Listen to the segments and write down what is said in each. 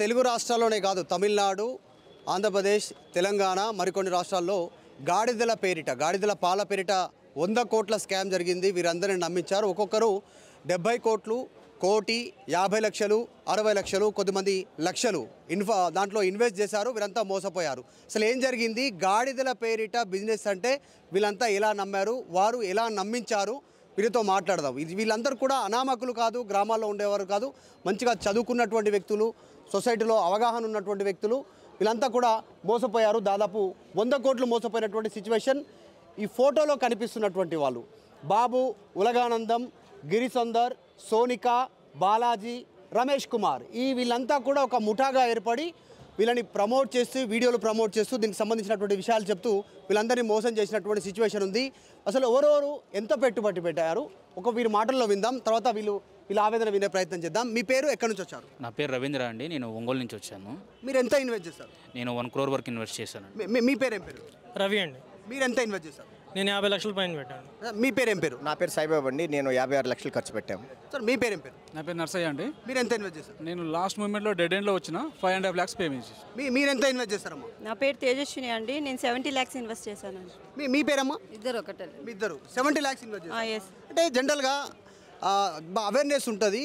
తెలుగు రాష్ట్రాల్లోనే కాదు తమిళనాడు, ఆంధ్రప్రదేశ్, తెలంగాణ మరికొన్ని రాష్ట్రాల్లో గాడిదల పాల పేరిట 100 కోట్ల స్కామ్ జరిగింది. వీరందరిని నమ్మించారు. ఒక్కొక్కరు 70 కోట్లు, కోటి, 50 లక్షలు, 60 లక్షలు, కొద్దిమంది లక్షలు దాంట్లో ఇన్వెస్ట్ చేశారు. వీరంతా మోసపోయారు. అసలు ఏం జరిగింది? గాడిదల పేరిట బిజినెస్ అంటే వీళ్ళంతా ఎలా నమ్మారు, వారు ఎలా నమ్మించారు, వీరితో మాట్లాడదాం. వీళ్ళందరూ కూడా అనామకులు కాదు, గ్రామాల్లో ఉండేవారు కాదు, మంచిగా చదువుకున్నటువంటి వ్యక్తులు, సొసైటీలో అవగాహన ఉన్నటువంటి వ్యక్తులు. వీళ్ళంతా కూడా మోసపోయారు. దాదాపు 100 కోట్లు మోసపోయినటువంటి సిచ్యువేషన్. ఈ ఫోటోలో కనిపిస్తున్నటువంటి వాళ్ళు బాబు, ఉలగానందం, గిరిసుందర్, సోనిక, బాలాజీ, రమేష్ కుమార్, వీళ్ళంతా కూడా ఒక ముఠాగా ఏర్పడి వీళ్ళని ప్రమోట్ చేస్తూ, వీడియోలు ప్రమోట్ చేస్తూ దీనికి సంబంధించినటువంటి విషయాలు చెప్తూ వీళ్ళందరినీ మోసం చేసినటువంటి సిచ్యువేషన్ ఉంది. అసలు ఎవరెవరు ఎంత పెట్టుబడి పెట్టారు వీరి మాటల్లో విందాం. తర్వాత వీళ్ళ ఆవేదన వినే ప్రయత్నం చేద్దాం. మీ పేరు, ఎక్కడి నుంచి వచ్చారు? నా పేరు రవీంద్ర అండి. నేను ఒంగోలు నుంచి వచ్చాను. మీరు ఎంత ఇన్వెస్ట్ చేశారు? నేను 1 crore వరకు ఇన్వెస్ట్ చేశాను. మీ పేరు ఏం పేరు? రవి అండి. మీరు ఎంత ఇన్వెస్ట్ చేశారు? నేను 50 లక్షల పైన పెట్టాను. మీ పేరు ఏం పేరు? నా పేరు సాయిబాబు అండి. నేను 56 లక్షలు ఖర్చు పెట్టాము. సార్ మీ పేరు ఏం పేరు? నా పేరు నర్సయ్య అండి. మీరు ఎంత ఇన్వెస్ట్ చేశారు? నేను లాస్ట్ మూమెంట్లో డెడ్ ఎండ్లో వచ్చిన 5.5 lakhs పేమెంట్ చేసి. మీరు ఎంత ఇన్వెస్ట్ చేస్తారమ్మా? నా పేరు తేజస్విని అండి. నేను 70 lakhs ఇన్వెస్ట్ చేశానండి. మీ పేరమ్మా? ఇద్దరు ఒకటే. మీ ఇద్దరు 70 lakhs ఇన్వెస్ట్ చేశారు. ఎస్. అంటే జనరల్గా అవేర్నెస్ ఉంటుంది.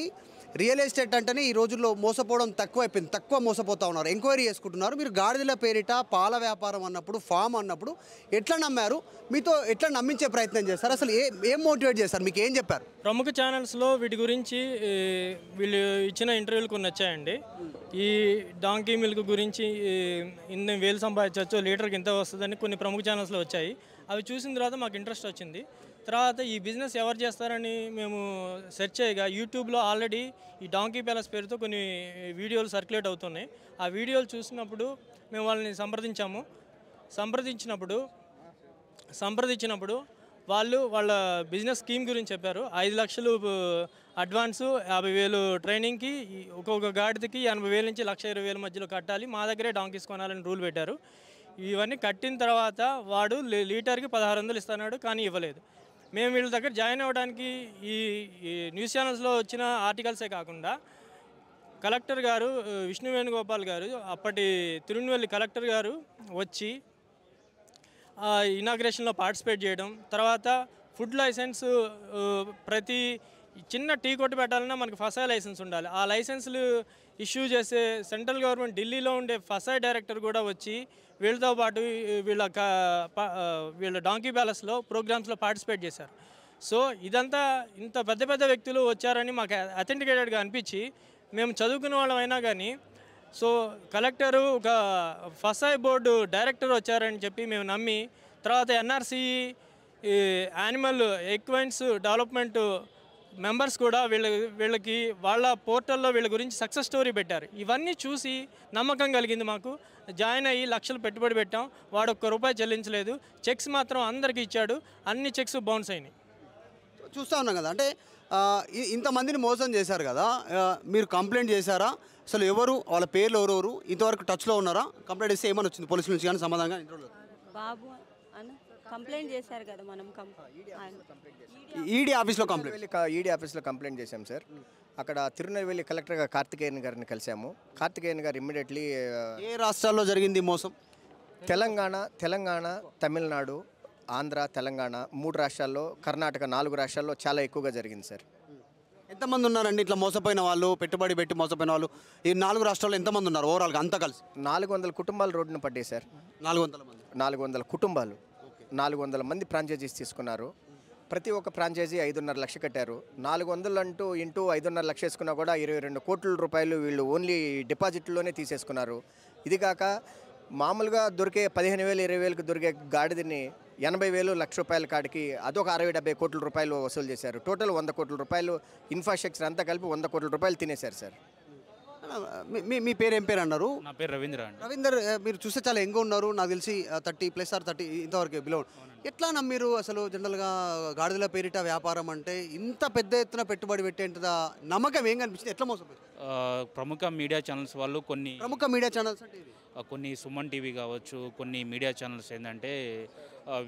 రియల్ ఎస్టేట్ అంటేనే ఈ రోజుల్లో మోసపోవడం తక్కువ మోసపోతూ ఉన్నారు, ఎంక్వైరీ చేసుకుంటున్నారు. మీరు గాడిదల పేరిట పాల వ్యాపారం అన్నప్పుడు, ఫామ్ అన్నప్పుడు ఎట్లా నమ్మారు? మీతో ఎట్లా నమ్మించే ప్రయత్నం చేస్తారు? అసలు ఏం మోటివేట్ చేస్తారు? మీకు ఏం చెప్పారు? ప్రముఖ ఛానల్స్లో వీటి గురించి వీళ్ళు ఇచ్చిన ఇంటర్వ్యూలు కొన్ని వచ్చాయండి. ఈ డాంకీ మిల్క్ గురించి ఇన్ని వేలు సంపాదించవచ్చు, లీటర్కి ఇంత వస్తుందని కొన్ని ప్రముఖ ఛానల్స్లో వచ్చాయి. అవి చూసిన తర్వాత మాకు ఇంట్రెస్ట్ వచ్చింది. తర్వాత ఈ బిజినెస్ ఎవరు చేస్తారని మేము సెర్చ్ చేయగా యూట్యూబ్లో ఆల్రెడీ ఈ డాంకీ ప్యాలెస్ పేరుతో కొన్ని వీడియోలు సర్క్యులేట్ అవుతున్నాయి. ఆ వీడియోలు చూసినప్పుడు మేము వాళ్ళని సంప్రదించినప్పుడు వాళ్ళ బిజినెస్ స్కీమ్ గురించి చెప్పారు. 5 లక్షలు అడ్వాన్సు, 50,000 ట్రైనింగ్కి, ఒక్కొక్క గాడిదకి 80,000 నుంచి 1,20,000 మధ్యలో కట్టాలి, మా దగ్గరే డాంకీస్ కొనాలని రూల్ పెట్టారు. ఇవన్నీ కట్టిన తర్వాత వాడు లీటర్కి 1,600 ఇస్తున్నాడు, కానీ ఇవ్వలేదు. మేము వీళ్ళ దగ్గర జాయిన్ అవ్వడానికి ఈ న్యూస్ ఛానల్స్లో వచ్చిన ఆర్టికల్సే కాకుండా కలెక్టర్ గారు విష్ణు వేణుగోపాల్ గారు, అప్పటి తిరునెల్వేలి కలెక్టర్ గారు వచ్చి ఇనాగ్రేషన్లో పార్టిసిపేట్ చేయడం, తర్వాత ఫుడ్ లైసెన్స్, ప్రతి చిన్న టీ కొట్టు పెట్టాలన్నా మనకు ఫసాయి లైసెన్స్ ఉండాలి. ఆ లైసెన్సులు ఇష్యూ చేసే సెంట్రల్ గవర్నమెంట్ ఢిల్లీలో ఉండే ఫసాయి డైరెక్టర్ కూడా వచ్చి వీళ్ళతో పాటు వీళ్ళ డాంకీ ప్యాలెస్లో ప్రోగ్రామ్స్లో పార్టిసిపేట్ చేశారు. సో ఇదంతా ఇంత పెద్ద వ్యక్తులు వచ్చారని మాకు అథెంటికేటెడ్గా అనిపించి, మేము చదువుకున్న వాళ్ళం అయినా కానీ, సో కలెక్టరు ఒక ఫసాయి బోర్డు డైరెక్టర్ వచ్చారని చెప్పి మేము నమ్మి, తర్వాత NRC animal equines development members కూడా వీళ్ళకి వాళ్ళ పోర్టల్లో వీళ్ళ గురించి సక్సెస్ స్టోరీ పెట్టారు. ఇవన్నీ చూసి నమ్మకం కలిగింది మాకు. జాయిన్ అయ్యి లక్షలు పెట్టుబడి పెట్టాం. వాడు ₹1 చెల్లించలేదు. చెక్స్ మాత్రం అందరికీ ఇచ్చాడు. అన్ని చెక్స్ బౌన్స్ అయినాయి. చూస్తూ ఉన్నాం కదా. అంటే ఇంతమందిని మోసం చేశారు కదా, మీరు కంప్లైంట్ చేశారా? అసలు ఎవరు, వాళ్ళ పేర్లు ఎవరెవరు, ఇంతవరకు టచ్లో ఉన్నారా? కంప్లైంట్ చేస్తే ఏమని వచ్చింది పోలీసుల నుంచి? కానీ సమాధానంగా బాబు అని కంప్లైంట్ చేశారు కదా మనం. ఈడీ ఆఫీస్లో కంప్లైంట్ చేశాం సార్. అక్కడ తిరునెల్వేలి కలెక్టర్ కార్తికేయన్ గారిని కలిసాము. కార్తికేయన్ గారు ఇమ్మీడియట్లీ ఏ రాష్ట్రాల్లో జరిగింది మోసం? తెలంగాణ, తమిళనాడు, ఆంధ్ర, తెలంగాణ 3 రాష్ట్రాల్లో, కర్ణాటక 4 రాష్ట్రాల్లో చాలా ఎక్కువగా జరిగింది సార్. ఎంతమంది ఉన్నారండి ఇట్లా మోసపోయిన వాళ్ళు, పెట్టుబడి పెట్టి మోసపోయిన వాళ్ళు? ఈ 4 రాష్ట్రాల్లో ఎంతమంది ఉన్నారు ఓవరాల్గా అంతా కలిసి? 400 కుటుంబాలు రోడ్డున పడ్డాయి సార్. 400 కుటుంబాలు, 400 మంది ఫ్రాంచైజీస్ తీసుకున్నారు. ప్రతి ఒక్క ఫ్రాంచైజీ 5.5 లక్షలు కట్టారు. 400 అంటూ ఇంటూ 5.5 లక్షలు వేసుకున్నా కూడా 22 కోట్ల రూపాయలు వీళ్ళు ఓన్లీ డిపాజిట్లోనే తీసేసుకున్నారు. ఇది కాక మామూలుగా దొరికే 15,000, 20,000కి దొరికే గాడిదని 80,000, ₹1,00,000 కాడికి అదొక 60-70 కోట్ల రూపాయలు వసూలు చేశారు. టోటల్ 100 కోట్ల రూపాయలు ఇన్ఫ్రాస్ట్రక్చర్ అంతా కలిపి 100 కోట్ల రూపాయలు తినేశారు సార్. మీ పేరు ఏం పేరు అన్నారు? నా పేరు రవీంద్ర అండి. రవీందర్, మీరు చూస్తే చాలా యంగ్గా ఉన్నారు. నాకు తెలిసి 30+ or 30 ఇంతవరకు బిలో. ఎట్లా నమ్మిరు అసలు జనరల్గా గాడిదల పేరిట వ్యాపారం అంటే ఇంత పెద్ద ఎత్తున పెట్టుబడి పెట్టేంత నమ్మకం ఏం కనిపించింది, ఎట్లా మోసపోయారు? ప్రముఖ మీడియా ఛానల్స్ వాళ్ళు ప్రముఖ మీడియా ఛానల్స్ అంటే ఇది కొన్ని సుమన్ టీవీ కావచ్చు, కొన్ని మీడియా ఛానల్స్ ఏంటంటే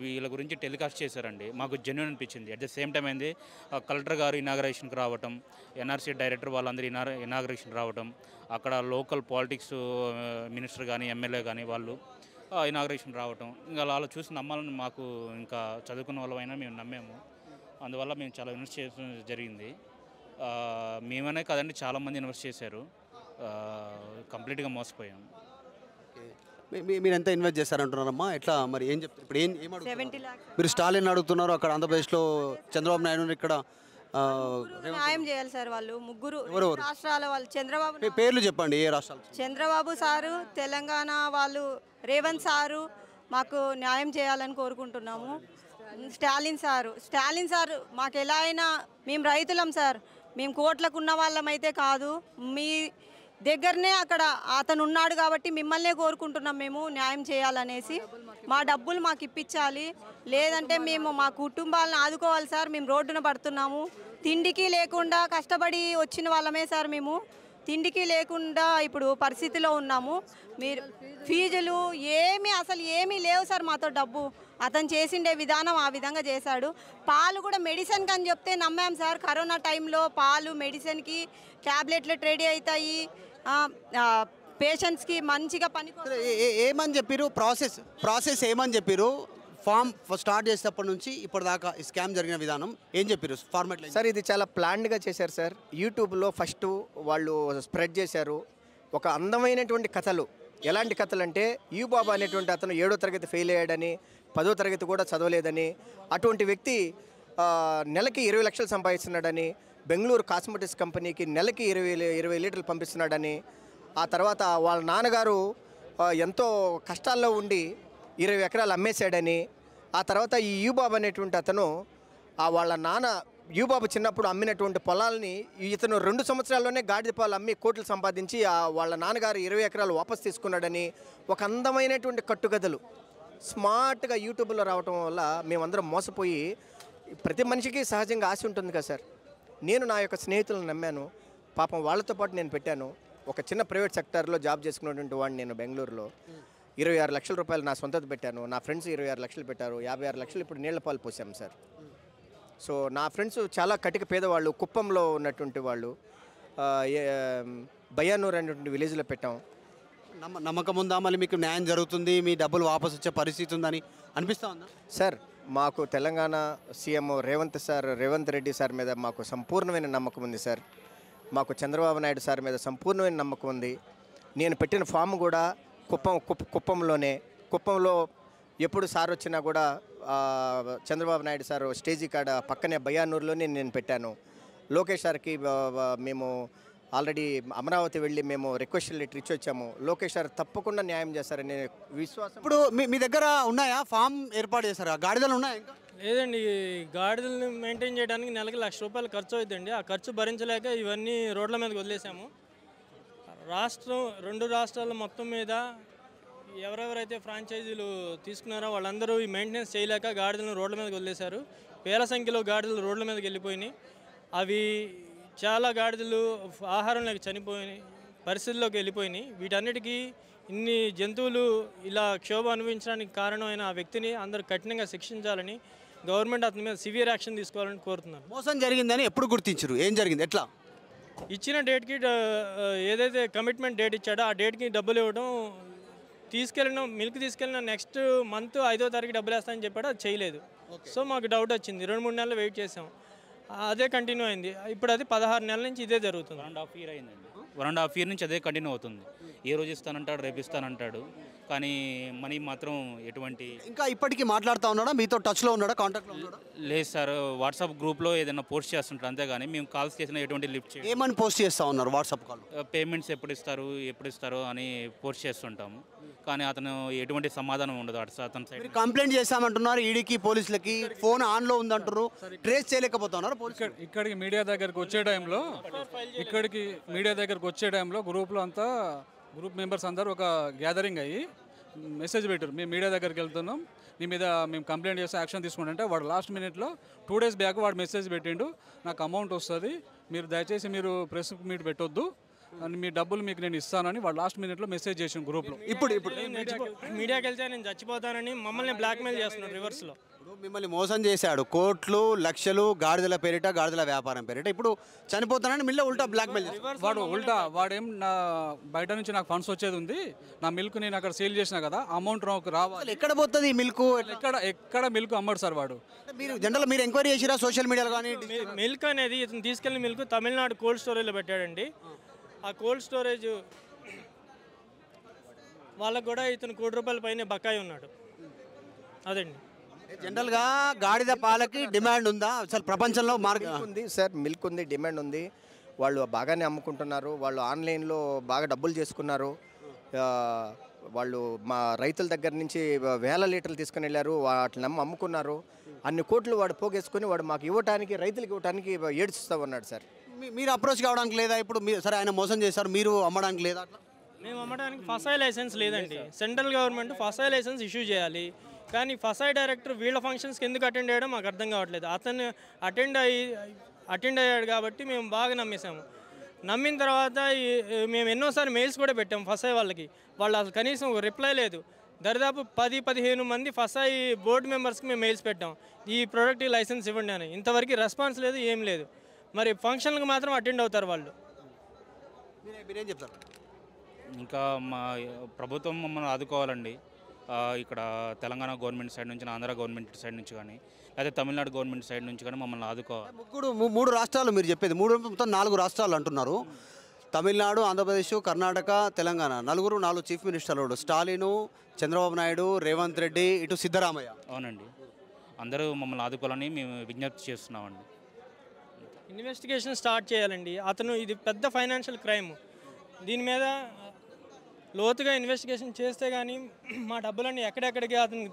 వీళ్ళ గురించి టెలికాస్ట్ చేశారండి. మాకు జెన్యున్ అనిపించింది. అట్ ద సేమ్ టైం ఏంది కలెక్టర్ గారు ఇనాగరేషన్కి రావటం, ఎన్ఆర్సీ డైరెక్టర్ వాళ్ళందరూ ఇనాగరేషన్ రావటం, అక్కడ లోకల్ పాలిటిక్స్ మినిస్టర్ కానీ ఎమ్మెల్యే కానీ వాళ్ళు ఇనాగరేషన్ రావటం, ఇంకా అలా చూసి నమ్మాలని మాకు ఇంకా చదువుకున్న వాళ్ళమైనా మేము నమ్మాము. అందువల్ల మేము చాలా ఇన్వెస్ట్ చేయడం జరిగింది. మేమనే కదండి, చాలామంది ఇన్వెస్ట్ చేశారు. కంప్లీట్గా మోసపోయాం. మీరు ఎంత ఇన్వెస్ట్ చేస్తారంటున్నారమ్మా, ఎట్లా మరి ఏం చెప్తారు? ఇప్పుడు ఏం అడుగుతున్నారు? 70 lakhs. మీరు స్టాలిన్ అడుగుతున్నారు, అక్కడ ఆంధ్రప్రదేశ్లో చంద్రబాబు నాయుడు, ఇక్కడ న్యాయం చేయాలి సార్ వాళ్ళు ముగ్గురు ఎవరెవరు? రాష్ట్రాల వాళ్ళు. చంద్రబాబు పేర్లు చెప్పండి, ఏ రాష్ట్రాలు? చంద్రబాబు సారు, తెలంగాణ వాళ్ళు రేవంత్ సారు మాకు న్యాయం చేయాలని కోరుకుంటున్నాము. స్టాలిన్ సారు మాకు ఎలా అయినా, మేము రైతులం సార్, మేము కోట్లకు ఉన్న వాళ్ళమైతే కాదు, మీ దగ్గరనే అక్కడ అతను ఉన్నాడు కాబట్టి మిమ్మల్నే కోరుకుంటున్నాం మేము న్యాయం చేయాలనేసి. మా డబ్బులు మాకు ఇప్పించాలి, లేదంటే మేము మా కుటుంబాలను ఆదుకోవాలి సార్. మేము రోడ్డున పడుతున్నాము, తిండికి లేకుండా కష్టపడి వచ్చిన వాళ్ళమే సార్. మేము తిండికి లేకుండా ఇప్పుడు పరిస్థితిలో ఉన్నాము. మీరు ఫీజులు అసలు ఏమీ లేవు సార్ మాతో. డబ్బు అతను చేసిండే విధానం ఆ విధంగా చేశాడు. పాలు కూడా మెడిసిన్కి అని చెప్తే నమ్మాం సార్. కరోనా టైంలో పాలు మెడిసిన్కి ట్యాబ్లెట్లు రెడీ అవుతాయి, పేషెంట్స్కి మంచిగా పని. ఏమని చెప్పారు? ప్రాసెస్ ఏమని చెప్పారు? ఫామ్ స్టార్ట్ చేసేటప్పటి నుంచి ఇప్పటిదాకా ఈ స్కామ్ జరిగిన విధానం ఏం చెప్పారు ఫార్మాట్లో? సార్ ఇది చాలా ప్లాన్డ్గా చేశారు సార్. యూట్యూబ్లో ఫస్ట్ వాళ్ళు స్ప్రెడ్ చేశారు ఒక అందమైనటువంటి కథలు. ఎలాంటి కథలు అంటే, బాబా అనేటువంటి అతను 7వ తరగతి ఫెయిల్ అయ్యాడని, 10వ తరగతి కూడా చదవలేదని, అటువంటి వ్యక్తి నెలకి 20 లక్షలు సంపాదిస్తున్నాడని, బెంగళూరు కాస్మెటిక్స్ కంపెనీకి నెలకి 20 లీటర్లు పంపిస్తున్నాడని, ఆ తర్వాత వాళ్ళ నాన్నగారు ఎంతో కష్టాల్లో ఉండి 20 ఎకరాలు అమ్మేశాడని, ఆ తర్వాత ఈ యూబాబు అనేటువంటి అతను వాళ్ళ నాన్న యూబాబు చిన్నప్పుడు అమ్మినటువంటి పొలాలని ఇతను 2 సంవత్సరాల్లోనే గాడిద పాలు అమ్మి కోట్లు సంపాదించి వాళ్ళ నాన్నగారు 20 ఎకరాలు వాపస్ తీసుకున్నాడని ఒక అందమైనటువంటి కట్టుకథలు స్మార్ట్గా యూట్యూబ్లో రావటం వల్ల మేమందరం మోసపోయి, ప్రతి మనిషికి సహజంగా ఆశ ఉంటుంది కదా సార్. నేను నా యొక్క స్నేహితులను నమ్మాను, పాపం వాళ్ళతో పాటు నేను పెట్టాను. ఒక చిన్న ప్రైవేట్ సెక్టార్లో జాబ్ చేసుకున్నటువంటి వాడిని నేను బెంగళూరులో 26 లక్షల రూపాయలు నా సొంతది పెట్టాను. నా ఫ్రెండ్స్ 26 లక్షలు పెట్టారు. 56 లక్షలు ఇప్పుడు నీళ్ల పాలు పోసాం సార్. సో నా ఫ్రెండ్స్ చాలా కటిక పేదవాళ్ళు, కుప్పంలో ఉన్నటువంటి వాళ్ళు, బయ్యానూర్ అనేటువంటి విలేజ్లో పెట్టాం. నమ్మకం ఉందా మళ్ళీ మీకు న్యాయం జరుగుతుంది, మీ డబ్బులు వాపసు వచ్చే పరిస్థితి ఉందని అనిపిస్తా ఉందా? సార్ మాకు తెలంగాణ సీఎం రేవంత్ రెడ్డి సార్ మీద మాకు సంపూర్ణమైన నమ్మకం ఉంది సార్. మాకు చంద్రబాబు నాయుడు సార్ మీద సంపూర్ణమైన నమ్మకం ఉంది. నేను పెట్టిన ఫామ్ కూడా కుప్పంలో ఎప్పుడు సార్ వచ్చినా కూడా చంద్రబాబు నాయుడు సార్ స్టేజీ కాడ పక్కనే బయ్యానూరులోనే నేను పెట్టాను. లోకేష్ సార్కి మేము ఆల్రెడీ అమరావతి వెళ్ళి మేము రిక్వెస్ట్ లెటర్ ఇచ్చి వచ్చాము. లోకేష్ సార్ తప్పకుండా న్యాయం చేస్తారనే విశ్వాసం. ఇప్పుడు మీ దగ్గర ఉన్నాయా? ఫామ్ ఏర్పాటు చేశారా? గాడిదలు ఉన్నాయా ఇంకా? లేదండి, గాడిదలను మెయింటైన్ చేయడానికి నెలకి ₹1,00,000 ఖర్చు అవుతుందండి. ఆ ఖర్చు భరించలేక ఇవన్నీ రోడ్ల మీదకి వదిలేసాము. 2 రాష్ట్రాల మొత్తం మీద ఎవరెవరైతే ఫ్రాంచైజీలు తీసుకున్నారో వాళ్ళందరూ ఈ మెయింటెనెన్స్ చేయలేక గాడిదలను రోడ్ల మీదకి వదిలేశారు. వేల సంఖ్యలో గాడిదలు రోడ్ల మీదకి వెళ్ళిపోయినాయి. అవి చాలా గాడిదలు ఆహారం లేక చనిపోయినాయి, పరిస్థితుల్లోకి వెళ్ళిపోయినాయి. వీటన్నిటికీ ఇన్ని జంతువులు ఇలా క్షోభ అనుభవించడానికి కారణమైన ఆ వ్యక్తిని అందరూ కఠినంగా శిక్షించాలని, గవర్నమెంట్ అతని మీద సివియర్ యాక్షన్ తీసుకోవాలని కోరుతున్నారు. మోసం జరిగిందని ఎప్పుడు గుర్తించరు? ఏం జరిగింది? ఎట్లా? ఇచ్చిన డేట్కి ఏదైతే కమిట్మెంట్ డేట్ ఇచ్చాడో ఆ డేట్కి డబ్బులు ఇవ్వడం, మిల్క్ తీసుకెళ్ళిన నెక్స్ట్ మంత్ 5వ తారీఖు డబ్బులు వేస్తానని చెప్పాడు, అది చేయలేదు. సో మాకు డౌట్ వచ్చింది. 2-3 నెలలు వెయిట్ చేసాం, అదే కంటిన్యూ అయింది. ఇప్పుడు అది 16 నెలల నుంచి ఇదే జరుగుతుంది. 1.5 year అయిందండి. 1.5 year నుంచి అదే కంటిన్యూ అవుతుంది. ఏ రోజు ఇస్తానంటాడు, రేపు ఇస్తానంటాడు, కానీ మనీ మాత్రం ఎటువంటి. ఇంకా ఇప్పటికీ మాట్లాడుతూ ఉన్నాడా? మీతో టచ్లో ఉన్నాడా? కాంటాక్ట్లో ఉన్నాడా? లేదు సార్, వాట్సాప్ గ్రూప్లో ఏదైనా పోస్ట్ చేస్తుంటారు అంతేగాని మేము కాల్స్ చేసిన ఎటువంటి లిఫ్ట్ చేయం. ఏమని పోస్ట్ చేస్తూ ఉన్నారు వాట్సాప్ కాల్? పేమెంట్స్ ఎప్పుడు ఇస్తారు అని పోస్ట్ చేస్తుంటాము, కానీ అతను ఎటువంటి సమాధానం ఉండదు అతని సైడ్. మీరు కంప్లైంట్ చేస్తామంటున్నారు ఈడీకి, పోలీసులకి. ఫోన్ ఆన్లో ఉందంటారు, ట్రేస్ చేయలేకపోతున్నారు. ఇక్కడికి మీడియా దగ్గరకు వచ్చే టైంలో గ్రూప్ మెంబర్స్ అందరూ ఒక గ్యాదరింగ్ అయ్యి మెసేజ్ పెట్టారు, మేము మీడియా దగ్గరికి వెళ్తున్నాం, నీ మీద మేము కంప్లైంట్ చేస్తే యాక్షన్ తీసుకుంటే వాడు లాస్ట్ మినిట్లో 2 days బ్యాక్ వాడు మెసేజ్ పెట్టిండు, నాకు అమౌంట్ వస్తుంది, మీరు దయచేసి మీరు ప్రెస్ మీట్ పెట్టొద్దు అని, మీ డబ్బులు మీకు నేను ఇస్తానని వాడు లాస్ట్ మినిట్లో మెసేజ్ చేసిన గ్రూప్లో. ఇప్పుడు మీడియాకి వెళ్తే నేను చచ్చిపోతానని మమ్మల్ని బ్లాక్మెయిల్ చేస్తున్నాడు రివర్స్లో. మిమ్మల్ని మోసం చేశాడు, కోట్లు లక్షలు గాడిదల పేరిట, గాడిదల వ్యాపారం పేరిట. ఇప్పుడు చనిపోతానని మిల్ల ఉల్టా బ్లాక్మెయిల్ చేశాడు. వాడు ఉల్టా వాడేం నా బయట నుంచి నాకు ఫండ్స్ వచ్చేది ఉంది, నా మిల్క్ నేను అక్కడ సేల్ చేసినా కదా, అమౌంట్ నాకు రావాలి. ఎక్కడ పోతుంది ఈ మిల్క్? ఎక్కడ మిల్క్ అమ్మడు సార్ వాడు. మీరు జనరల్ మీరు ఎంక్వైరీ చేసిరా సోషల్ మీడియాలో కానీ? మిల్క్ అనేది ఇతను తీసుకెళ్ళిన మిల్క్ తమిళనాడు కోల్డ్ స్టోరేజ్లో పెట్టాడండి. ఆ కోల్డ్ స్టోరేజ్ వాళ్ళకు కూడా ఇతను ₹1 పైన బకాయి ఉన్నాడు. అదండి జనరల్గా గాడిద పాలకి డిమాండ్ ఉందా అసలు ప్రపంచంలో? మిల్క్ ఉంది సార్, మిల్క్ ఉంది, డిమాండ్ ఉంది. వాళ్ళు బాగానే అమ్ముకుంటున్నారు, వాళ్ళు ఆన్లైన్లో బాగా డబ్బులు చేసుకున్నారు. వాళ్ళు మా రైతుల దగ్గర నుంచి వేల లీటర్లు తీసుకుని వెళ్ళారు, వాటిని అమ్ముకున్నారు. అన్ని కోట్లు వాడు పోగేసుకుని వాడు మాకు ఇవ్వడానికి, రైతులకు ఇవ్వడానికి ఏడుస్తూ ఉన్నాడు సార్. మీరు అప్రోచ్ కావడానికి లేదా? ఇప్పుడు మీరు సరే ఆయన మోసం చేశారు, మీరు అమ్మడానికి లేదా? అట్లా మేము అమ్మడానికి ఫసాయి లైసెన్స్ లేదండి. సెంట్రల్ గవర్నమెంట్ ఫసాయి లైసెన్స్ ఇష్యూ చేయాలి, కానీ ఫసాయి డైరెక్టర్ వీళ్ళ ఫంక్షన్స్కి ఎందుకు అటెండ్ అయ్యడం మాకు అర్థం కావట్లేదు. అతను అటెండ్ అయ్యాడు కాబట్టి మేము బాగా నమ్మేసాము. నమ్మిన తర్వాత మేము ఎన్నోసార్లు మెయిల్స్ కూడా పెట్టాము ఫసాయి వాళ్ళకి, వాళ్ళు అసలు కనీసం ఒక రిప్లై లేదు. దరిదాపు 10-15 మంది ఫసాయి బోర్డు మెంబర్స్కి మేము మెయిల్స్ పెట్టాం, ఈ ప్రోడక్ట్ లైసెన్స్ ఇవ్వండి అని. ఇంతవరకు రెస్పాన్స్ లేదు, ఏం లేదు. మరి ఫంక్షన్లకు మాత్రం అటెండ్ అవుతారు వాళ్ళు. మీరేం చెప్తారు? ఇంకా మా ప్రభుత్వం మమ్మల్ని ఆదుకోవాలండి. ఇక్కడ తెలంగాణ గవర్నమెంట్ సైడ్ నుంచి, ఆంధ్ర గవర్నమెంట్ సైడ్ నుంచి కానీ, లేదా తమిళనాడు గవర్నమెంట్ సైడ్ నుంచి కానీ మమ్మల్ని ఆదుకోవాలి. 3 రాష్ట్రాలు మీరు చెప్పేది, 4 రాష్ట్రాలు అంటున్నారు. తమిళనాడు, ఆంధ్రప్రదేశ్, కర్ణాటక, తెలంగాణ, 4 చీఫ్ మినిస్టర్లు, స్టాలిను, చంద్రబాబు నాయుడు, రేవంత్ రెడ్డి, ఇటు సిద్ధరామయ్య. అవునండి, అందరూ మమ్మల్ని ఆదుకోవాలని మేము విజ్ఞప్తి చేస్తున్నామండి. ఇన్వెస్టిగేషన్ స్టార్ట్ చేయాలండి. అతను ఇది పెద్ద ఫైనాన్షియల్ క్రైమ్, దీని మీద లోతుగా ఇన్వెస్టిగేషన్ చేస్తే కానీ మా డబ్బులన్నీ ఎక్కడెక్కడికి అతను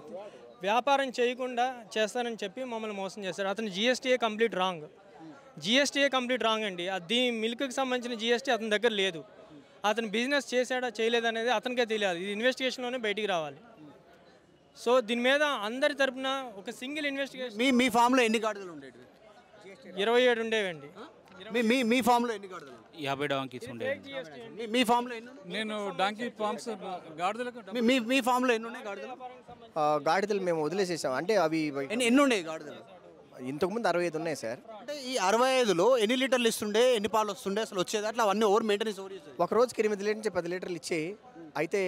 వ్యాపారం చేయకుండా చేస్తానని చెప్పి మమ్మల్ని మోసం చేశారు. అతను జిఎస్టీఏ కంప్లీట్ రాంగ్ అండి. అది మిల్క్కి సంబంధించిన జిఎస్టీ అతని దగ్గర లేదు. అతను బిజినెస్ చేశాడా చేయలేదా అనేది అతనికే తెలియదు. ఇది ఇన్వెస్టిగేషన్లోనే బయటికి రావాలి. సో దీని మీద అందరి తరపున ఒక సింగిల్ ఇన్వెస్టిగేషన్. మీ ఫామ్లో ఎన్ని గాడిదలు ఉండేవి? 27 ఉండేవండి. మీ ఫామ్లో ఎన్ని గాడిదలు? 50 డాంకీస్ ఉండేవి. మీ ఫామ్లో ఎన్ని? నేను డాంకీ ఫార్మ్స్ గాడిదలకు మీ ఫామ్లో ఎన్ని ఉన్నాయి గాడిదలు? గాడిదలు మేము వదిలేసేసాం. అంటే అవి ఎన్ని ఉన్నాయి గాడిదలు? ఇంతకుముందు 65 ఉన్నాయి సార్. అంటే ఈ 65లో ఎన్ని లీటర్లు ఇస్తుండే, ఎన్ని పాలు వస్తుండే, అసలు వచ్చేది అట్లా అవన్నీ ఓవర్ మెయింటెనెన్స్ ఓవర్ చేసేది? ఒక రోజుకి 8 లీటర్ నుంచి 10 లీటర్లు ఇచ్చి, అయితే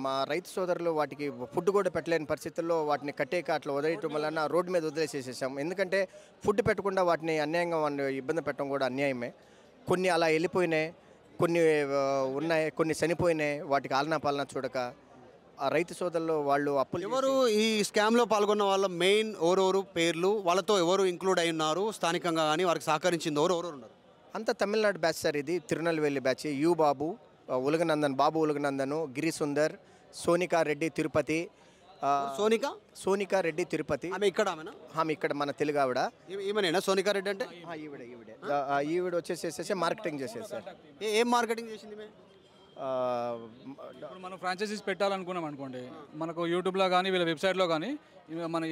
మా రైతు సోదరులు వాటికి ఫుడ్ కూడా పెట్టలేని పరిస్థితుల్లో వాటిని కట్టేక అట్లా వదిలేయటం వలన రోడ్డు మీద వదిలేసేసేసాం. ఎందుకంటే ఫుడ్ పెట్టకుండా వాటిని అన్యాయంగా ఇబ్బంది పెట్టడం కూడా అన్యాయమే. కొన్ని అలా వెళ్ళిపోయినాయి, కొన్ని ఉన్నాయి, కొన్ని చనిపోయినాయి. వాటికి ఆలనా పాలన చూడక ఆ రైతు సోదరులు వాళ్ళు అప్పులు. ఎవరు ఈ స్కామ్లో పాల్గొన్న వాళ్ళ మెయిన్ ఎవరెవరు పేర్లు, వాళ్ళతో ఎవరు ఇంక్లూడ్ అయి ఉన్నారు స్థానికంగా కానీ వారికి సహకరించింది ఎవరు ఉన్నారు? అంతా తమిళనాడు బ్యాచ్ సార్. ఇది తిరునెల్వేలి బ్యాచ్. యు బాబు, బాబు ఉలగనందను, గిరి సుందర్, సోనికా రెడ్డి తిరుపతి. సోనికా రెడ్డి తిరుపతి ఆమె ఇక్కడ? ఆమె ఇక్కడ మన తెలుగు ఆవిడ. ఈమెనేనా సోనికా రెడ్డి అంటే? ఈవిడ వచ్చేసేసి మార్కెటింగ్ చేసేది సార్. ఏం మార్కెటింగ్ చేసింది? ఇప్పుడు మనం ఫ్రాంచైజీస్ పెట్టాలనుకున్నాం అనుకోండి, మనకు యూట్యూబ్లో కానీ వీళ్ళ వెబ్సైట్లో కానీ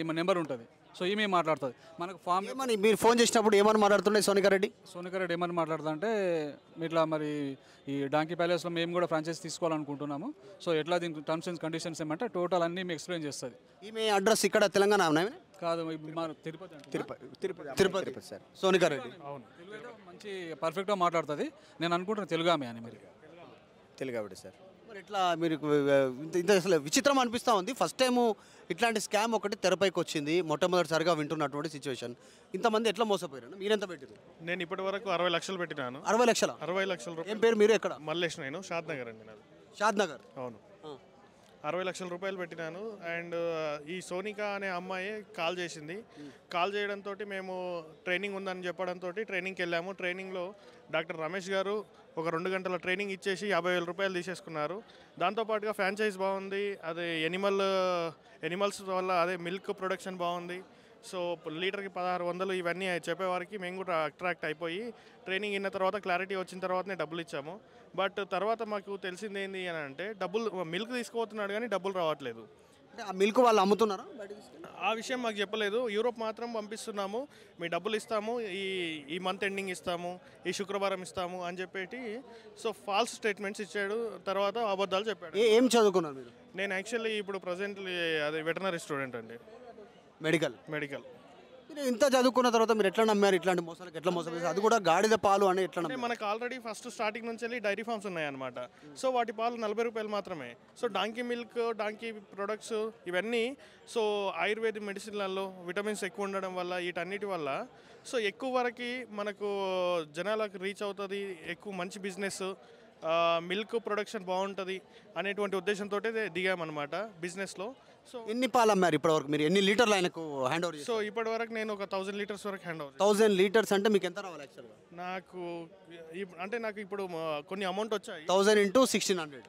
ఈమె నెంబర్ ఉంటుంది. సో ఈమె మాట్లాడుతుంది మనకు ఫామ్. మీరు ఫోన్ చేసినప్పుడు ఏమని మాట్లాడుతుండే సోనికా రెడ్డి ఏమని మాట్లాడుతుంది అంటే, ఇట్లా మరి ఈ డాంకీ ప్యాలెస్లో మేము కూడా ఫ్రాంచైజీ తీసుకోవాలనుకుంటున్నాము, సో ఎట్లా దీనికి టర్మ్స్ అండ్ కండిషన్స్ ఏమంటే టోటల్ అన్నీ మీకు ఎక్స్ప్లెయిన్ చేస్తుంది. ఈమె అడ్రస్ ఇక్కడ తెలంగాణ కాదు, తిరుపతి సార్. సోనికా రెడ్డి అవును, మంచి పర్ఫెక్ట్గా మాట్లాడుతుంది. నేను అనుకుంటున్నాను తెలుగు ఆమె అని. మరి తెలుగు ఆవిడ సార్. మరి ఇట్లా మీరు ఇంత అసలు విచిత్రం అనిపిస్తూ ఉంది. ఫస్ట్ టైము ఇట్లాంటి స్కామ్ ఒకటి తెరపైకి వచ్చింది, మొట్టమొదటిసారిగా వింటున్నటువంటి సిచ్యువేషన్. ఇంతమంది ఎట్లా మోసపోయారు? మీరెంత పెట్టారు? నేను ఇప్పటి వరకు 60 లక్షలు పెట్టినాను. 60 లక్షల? 60 లక్షల రూపాయలు. ఏం పేరు మీరు? ఎక్కడ? మల్లేష్. నేను షాద్ నగర్ అండి నాది. షాద్ నగర్. అవును, 60 లక్షల రూపాయలు పెట్టినాను. అండ్ ఈ సోనికా అనే అమ్మాయి కాల్ చేసింది. కాల్ చేయడంతో మేము ట్రైనింగ్ ఉందని చెప్పడంతో ట్రైనింగ్కి వెళ్ళాము. ట్రైనింగ్లో డాక్టర్ రమేష్ గారు ఒక 2 గంటల ట్రైనింగ్ ఇచ్చేసి 50,000 రూపాయలు తీసేసుకున్నారు. దాంతోపాటుగా ఫ్రాంచైజ్ బాగుంది, అదే ఎనిమల్స్ వల్ల అదే మిల్క్ ప్రొడక్షన్ బాగుంది, సో లీటర్కి 1600 ఇవన్నీ చెప్పేవారికి మేము కూడా అట్రాక్ట్ అయిపోయి ట్రైనింగ్ అయిన తర్వాత క్లారిటీ వచ్చిన తర్వాతనే డబ్బులు ఇచ్చాము. బట్ తర్వాత మాకు తెలిసింది ఏంటి అని అంటే మిల్క్ తీసుకుపోతున్నాడు కానీ డబ్బులు రావట్లేదు. అంటే ఆ మిల్క్ వాళ్ళు అమ్ముతున్నారా? ఆ విషయం మాకు చెప్పలేదు. యూరోప్ మాత్రం పంపిస్తున్నాము, మీ డబ్బులు ఇస్తాము, ఈ మంత్ ఎండింగ్ ఇస్తాము, ఈ శుక్రవారం ఇస్తాము అని చెప్పేటి సో ఫాల్స్ స్టేట్మెంట్స్ ఇచ్చాడు. తర్వాత అబద్ధాలు చెప్పాడు. ఏం చదువుకున్నారు మీరు? నేను యాక్చువల్లీ ఇప్పుడు ప్రజెంట్లీ అదే వెటనరీ స్టూడెంట్ అండి, మెడికల్. మీరు ఇంత చదువుకున్న తర్వాత మీరు ఎట్లా నమ్మారు ఇట్లాంటి మోసాలకు? ఎట్లా మోసం చేస్తారు? అది కూడా గాడిద పాలు అని ఎట్లా అంటే నమ్మారు? మనకు ఆల్రెడీ ఫస్ట్ స్టార్టింగ్ నుంచి వెళ్ళి డైరీ ఫార్మ్స్ ఉన్నాయన్నమాట. సో వాటి పాలు 40 రూపాయలు మాత్రమే. So donkey milk, donkey products ఇవన్నీ సో ఆయుర్వేదిక్ మెడిసిన్లలో విటమిన్స్ ఎక్కువ ఉండడం వల్ల వీటన్నిటి వల్ల సో ఎక్కువ వరకు మనకు జనాలకు రీచ్ అవుతుంది, ఎక్కువ మంచి బిజినెస్, మిల్క్ ప్రొడక్షన్ బాగుంటుంది అనేటువంటి ఉద్దేశంతో దిగామన్నమాట బిజినెస్లో. సో ఎన్ని పాలు అమ్మారు ఇప్పటివరకు? మీరు ఎన్ని లీటర్లు ఆయనకు హ్యాండ్ ఓవర్? సో ఇప్పటి వరకు నేను ఒక 1000 లీటర్స్ వరకు హ్యాండ్ ఓవర్. 1000 లీటర్స్ అంటే మీకు ఎంత రావాలి యాక్చువల్గా? నాకు ఇప్పుడు కొన్ని అమౌంట్ వచ్చాయి, 1000 × 1600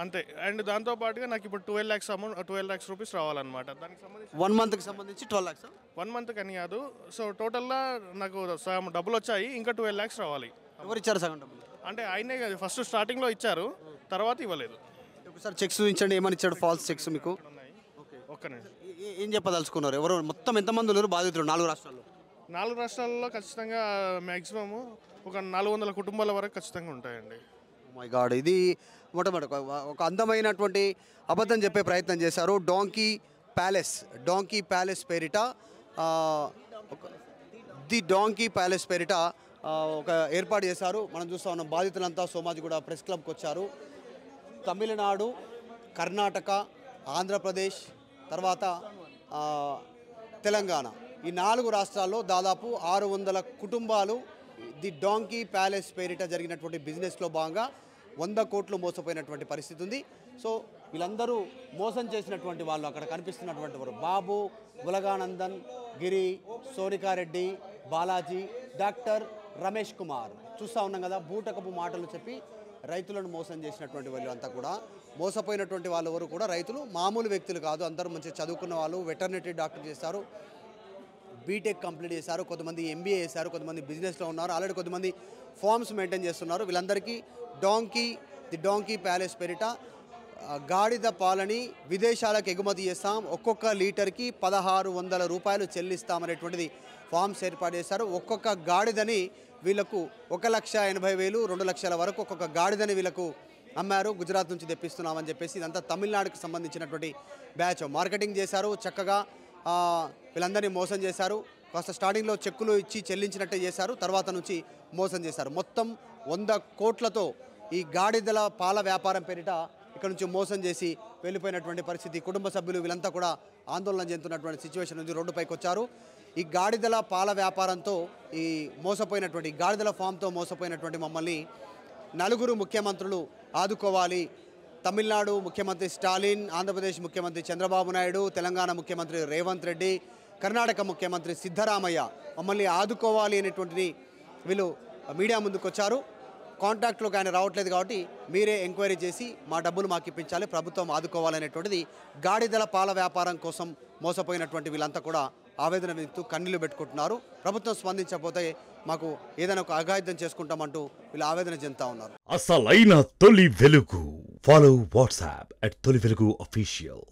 అంతే. అండ్ దాంతో పాటుగా నాకు ఇప్పుడు 12 lakhs అమౌంట్, 12 lakhs రూపీస్ రావాలన్నమాట. దానికి సంబంధించి 1 monthకి సంబంధించి 12 lakhs. 1 month అని కాదు, సో టోటల్గా నాకు డబ్బులు వచ్చాయి, ఇంకా 12 lakhs రావాలి. ఎవరు ఇచ్చారు సగం డబ్బులు? అంటే ఆయనే ఫస్ట్ స్టార్టింగ్లో ఇచ్చారు, తర్వాత ఇవ్వలేదు. ఒకసారి చెక్స్ చూపించండి, ఏమని ఇచ్చాడు ఫాల్స్ చెక్స్ మీకు? ఏం చెప్పదలుచుకున్నారు? ఎవరు మొత్తం ఎంతమంది ఉన్నారు బాధితులు 4 రాష్ట్రాల్లో? 4 రాష్ట్రాల్లో ఖచ్చితంగా మ్యాక్సిమము ఒక 400 కుటుంబాల వరకు ఖచ్చితంగా ఉంటాయండి. మై గాడ్, ఇది మొట్టమొదటి ఒక అందమైనటువంటి అబద్ధం చెప్పే ప్రయత్నం చేశారు. డాంకీ ప్యాలెస్ పేరిట ది డాంకీ ప్యాలెస్ పేరిట ఒక ఏర్పాటు చేశారు. మనం చూస్తూ ఉన్నాం బాధితులంతా సోమాజిగూడ ప్రెస్ క్లబ్కి వచ్చారు. తమిళనాడు, కర్ణాటక, ఆంధ్రప్రదేశ్, తర్వాత తెలంగాణ, ఈ 4 రాష్ట్రాల్లో దాదాపు 600 కుటుంబాలు ది డాంకీ ప్యాలెస్ పేరిట జరిగినటువంటి బిజినెస్లో భాగంగా 100 కోట్లు మోసపోయినటువంటి పరిస్థితి ఉంది. సో వీళ్ళందరూ మోసం చేసినటువంటి వాళ్ళు అక్కడ కనిపిస్తున్నటువంటి వారు బాబు, ఉలగానందన్, గిరి, సోనికారెడ్డి, బాలాజీ, డాక్టర్ రమేష్ కుమార్. చూస్తూ ఉన్నాం కదా, బూటకపు మాటలు చెప్పి రైతులను మోసం చేసినటువంటి వాళ్ళు అంతా కూడా. మోసపోయినటువంటి వాళ్ళు ఎవరు కూడా రైతులు మామూలు వ్యక్తులు కాదు, అందరూ మంచిగా చదువుకున్న వాళ్ళు. వెటర్నరీ డాక్టర్ చేశారు, బీటెక్ కంప్లీట్ చేశారు, కొంతమంది ఎంబీఏ చేశారు, కొంతమంది బిజినెస్లో ఉన్నారు, ఆల్రెడీ కొంతమంది ఫార్మ్స్ మెయింటైన్ చేస్తున్నారు. వీళ్ళందరికీ ది డాంకీ ప్యాలెస్ పేరిట గాడిద పాలని విదేశాలకు ఎగుమతి చేస్తాం, ఒక్కొక్క లీటర్కి 1600 రూపాయలు చెల్లిస్తామనేటువంటిది ఫార్మ్స్ ఏర్పాటు చేశారు. ఒక్కొక్క గాడిదని వీళ్ళకు 1,80,000, 2 లక్షల వరకు ఒక్కొక్క గాడిదని వీళ్ళకు అమ్మారు. గుజరాత్ నుంచి తెప్పిస్తున్నామని చెప్పేసి ఇదంతా తమిళనాడుకి సంబంధించినటువంటి బ్యాచ్. మార్కెటింగ్ చేశారు చక్కగా, వీళ్ళందరినీ మోసం చేశారు. కాస్త స్టార్టింగ్లో చెక్కులు ఇచ్చి చెల్లించినట్టే చేశారు, తర్వాత నుంచి మోసం చేశారు. మొత్తం 100 కోట్లతో ఈ గాడిదల పాల వ్యాపారం పేరిట ఇక్కడ నుంచి మోసం చేసి వెళ్ళిపోయినటువంటి పరిస్థితి. కుటుంబ సభ్యులు వీళ్ళంతా కూడా ఆందోళన చెందుతున్నటువంటి సిచ్యువేషన్ నుంచి రోడ్డుపైకి వచ్చారు. ఈ గాడిదల పాల వ్యాపారంతో, ఈ మోసపోయినటువంటి గాడిదల ఫామ్తో మోసపోయినటువంటి మమ్మల్ని 4 ముఖ్యమంత్రులు ఆదుకోవాలి. తమిళనాడు ముఖ్యమంత్రి స్టాలిన్, ఆంధ్రప్రదేశ్ ముఖ్యమంత్రి చంద్రబాబు నాయుడు, తెలంగాణ ముఖ్యమంత్రి రేవంత్ రెడ్డి, కర్ణాటక ముఖ్యమంత్రి సిద్ధరామయ్య మమ్మల్ని ఆదుకోవాలి అనేటువంటిది వీళ్ళు మీడియా ముందుకు వచ్చారు. కాంటాక్ట్లోకి ఆయన రావట్లేదు కాబట్టి మీరే ఎంక్వైరీ చేసి మా డబ్బులు మాకు ఇప్పించాలి, ప్రభుత్వం ఆదుకోవాలనేటువంటిది గాడిదల పాల వ్యాపారం కోసం మోసపోయినటువంటి వీళ్ళంతా కూడా ఆవేదన వింటూ కన్నీళ్లు పెట్టుకుంటున్నారు. ప్రభుత్వం స్పందించకపోతే మాకు ఏదైనా ఒక అఘాయిత్యం చేసుకుంటామంటూ వీళ్ళు ఆవేదన చెందుతా ఉన్నారు. అసలైన తొలి వెలుగు. ఫాలో వాట్సాప్ @తొలి వెలుగు official.